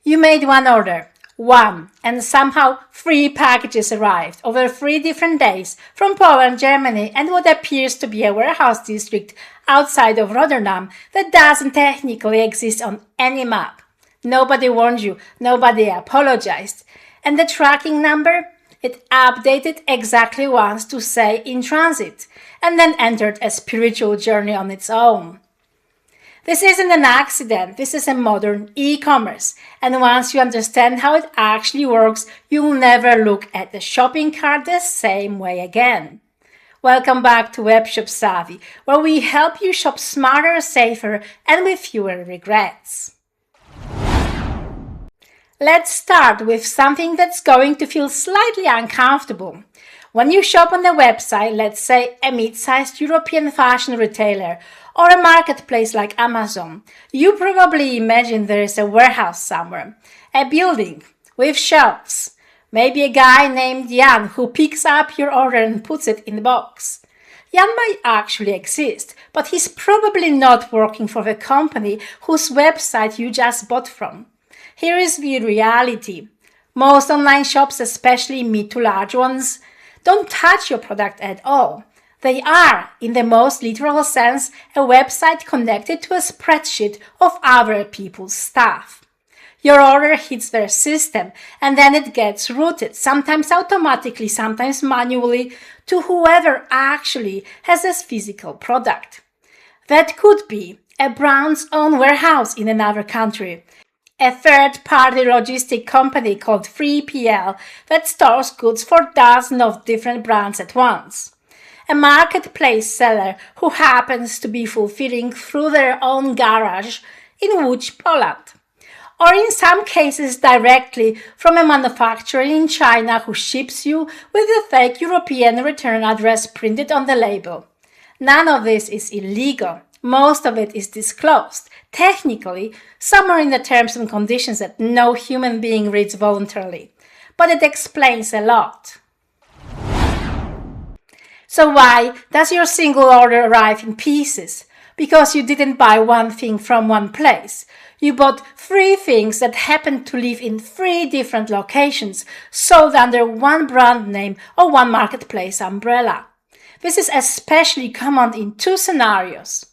You made one order, and somehow 3 packages arrived over 3 different days from Poland, Germany, and what appears to be a warehouse district outside of Rotterdam that doesn't technically exist on any map. Nobody warned you, nobody apologized. And the tracking number? It updated exactly once to say in transit, and then entered a spiritual journey on its own. This isn't an accident, this is a modern e-commerce, and once you understand how it actually works, you'll never look at the shopping cart the same way again. Welcome back to WebshopSavvy, where we help you shop smarter, safer, and with fewer regrets. Let's start with something that's going to feel slightly uncomfortable. When you shop on a website, let's say a mid-sized European fashion retailer or a marketplace like Amazon, you probably imagine there is a warehouse somewhere, a building with shelves, maybe a guy named Jan who picks up your order and puts it in the box. Jan might actually exist, but he's probably not working for the company whose website you just bought from. Here is the reality. Most online shops, especially mid to large ones, don't touch your product at all. They are, in the most literal sense, a website connected to a spreadsheet of other people's stuff. Your order hits their system and then it gets routed, sometimes automatically, sometimes manually, to whoever actually has this physical product. That could be a brand's own warehouse in another country, a third-party logistic company called 3PL that stores goods for dozens of different brands at once, a marketplace seller who happens to be fulfilling through their own garage in Łódź, Poland, or in some cases directly from a manufacturer in China who ships you with a fake European return address printed on the label. None of this is illegal. Most of it is disclosed, technically, somewhere in the terms and conditions that no human being reads voluntarily. But it explains a lot. So why does your single order arrive in pieces? Because you didn't buy one thing from one place. You bought 3 things that happened to live in 3 different locations, sold under one brand name or one marketplace umbrella. This is especially common in 2 scenarios.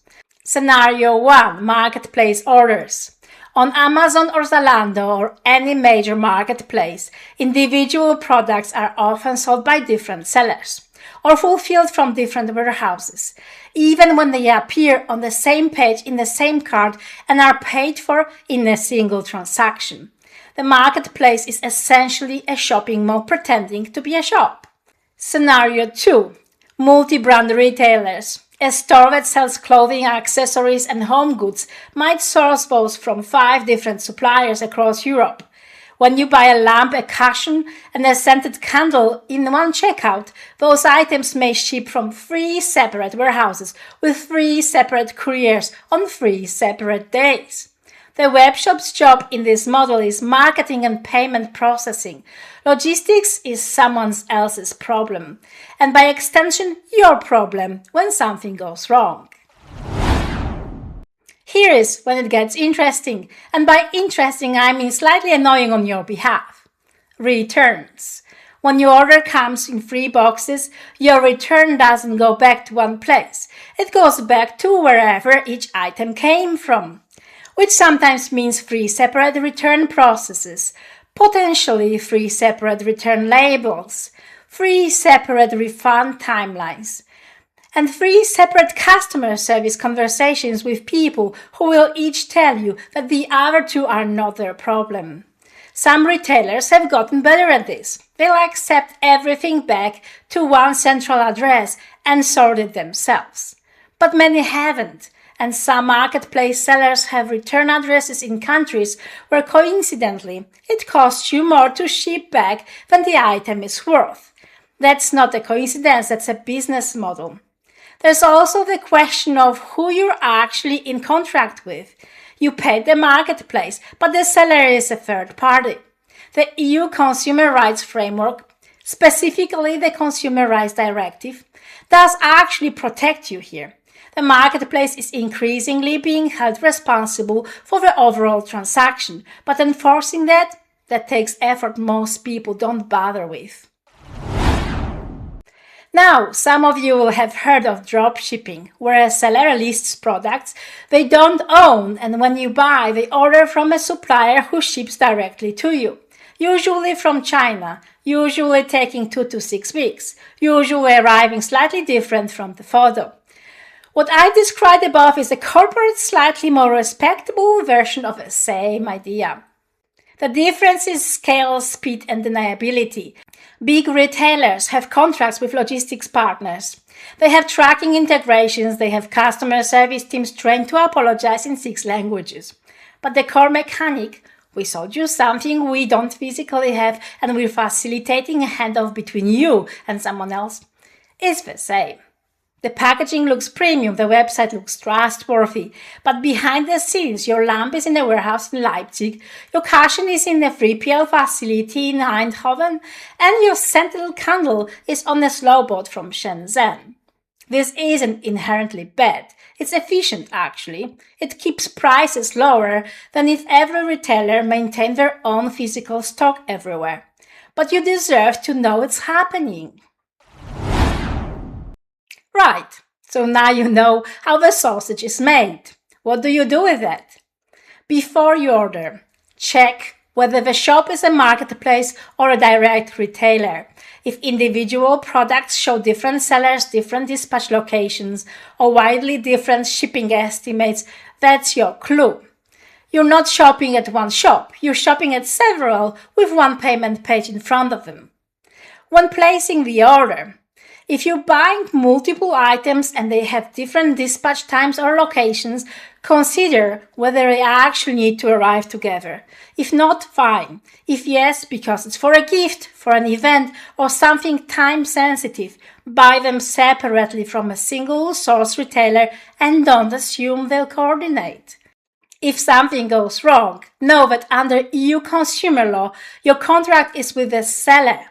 Scenario 1, marketplace orders. On Amazon or Zalando or any major marketplace, individual products are often sold by different sellers or fulfilled from different warehouses, even when they appear on the same page in the same cart and are paid for in a single transaction. The marketplace is essentially a shopping mall pretending to be a shop. Scenario 2, multi-brand retailers. A store that sells clothing, accessories, and home goods might source those from 5 different suppliers across Europe. When you buy a lamp, a cushion, and a scented candle in one checkout, those items may ship from 3 separate warehouses with 3 separate couriers on 3 separate days. The webshop's job in this model is marketing and payment processing. Logistics is someone else's problem, and by extension, your problem when something goes wrong. Here is when it gets interesting, and by interesting I mean slightly annoying on your behalf. Returns. When your order comes in 3 boxes, your return doesn't go back to one place. It goes back to wherever each item came from, which sometimes means 3 separate return processes, potentially 3 separate return labels, 3 separate refund timelines, and 3 separate customer service conversations with people who will each tell you that the other 2 are not their problem. Some retailers have gotten better at this. They'll accept everything back to one central address and sort it themselves. But many haven't. And some marketplace sellers have return addresses in countries where coincidentally it costs you more to ship back than the item is worth. That's not a coincidence, that's a business model. There's also the question of who you're actually in contract with. You paid the marketplace, but the seller is a third party. The EU Consumer Rights Framework, specifically the Consumer Rights Directive, does actually protect you here. The marketplace is increasingly being held responsible for the overall transaction, but enforcing that takes effort most people don't bother with. Now, some of you will have heard of dropshipping, where a seller lists products they don't own, and when you buy, they order from a supplier who ships directly to you. Usually from China, usually taking 2 to 6 weeks, usually arriving slightly different from the photo. What I described above is a corporate, slightly more respectable version of the same idea. The difference is scale, speed, and deniability. Big retailers have contracts with logistics partners. They have tracking integrations, they have customer service teams trained to apologize in 6 languages. But the core mechanic, we sold you something we don't physically have and we're facilitating a handoff between you and someone else, is the same. The packaging looks premium, the website looks trustworthy, but behind the scenes, your lamp is in a warehouse in Leipzig, your cushion is in a 3PL facility in Eindhoven, and your scented candle is on a slow boat from Shenzhen. This isn't inherently bad. It's efficient, actually. It keeps prices lower than if every retailer maintained their own physical stock everywhere. But you deserve to know it's happening. Right, so now you know how the sausage is made. What do you do with it? Before you order, check whether the shop is a marketplace or a direct retailer. If individual products show different sellers, different dispatch locations, or widely different shipping estimates, that's your clue. You're not shopping at one shop, you're shopping at several with one payment page in front of them. When placing the order, if you're buying multiple items and they have different dispatch times or locations, consider whether they actually need to arrive together. If not, fine. If yes, because it's for a gift, for an event, or something time-sensitive, buy them separately from a single source retailer and don't assume they'll coordinate. If something goes wrong, know that under EU consumer law, your contract is with the seller,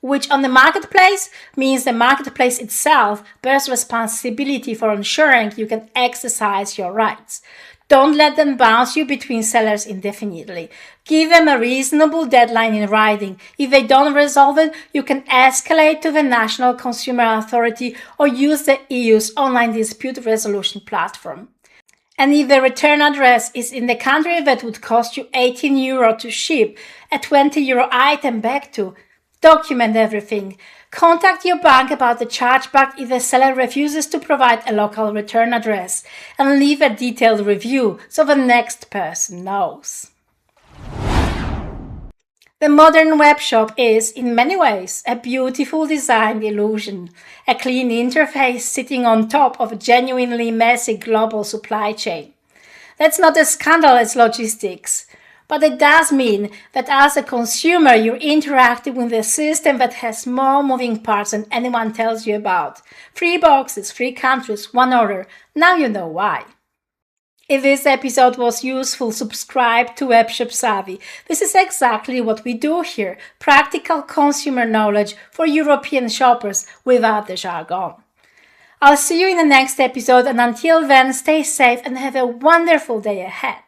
which on the marketplace means the marketplace itself bears responsibility for ensuring you can exercise your rights. Don't let them bounce you between sellers indefinitely. Give them a reasonable deadline in writing. If they don't resolve it, you can escalate to the National Consumer Authority or use the EU's online dispute resolution platform. And if the return address is in the country that would cost you €18 to ship a €20 item back to, document everything. Contact your bank about the chargeback if the seller refuses to provide a local return address, and leave a detailed review so the next person knows. The modern web shop is, in many ways, a beautiful design illusion, a clean interface sitting on top of a genuinely messy global supply chain. That's not a scandal as logistics. But it does mean that as a consumer, you're interacting with a system that has more moving parts than anyone tells you about. 3 boxes, 3 countries, 1 order. Now you know why. If this episode was useful, subscribe to WebshopSavvy. This is exactly what we do here. Practical consumer knowledge for European shoppers without the jargon. I'll see you in the next episode, and until then, stay safe and have a wonderful day ahead.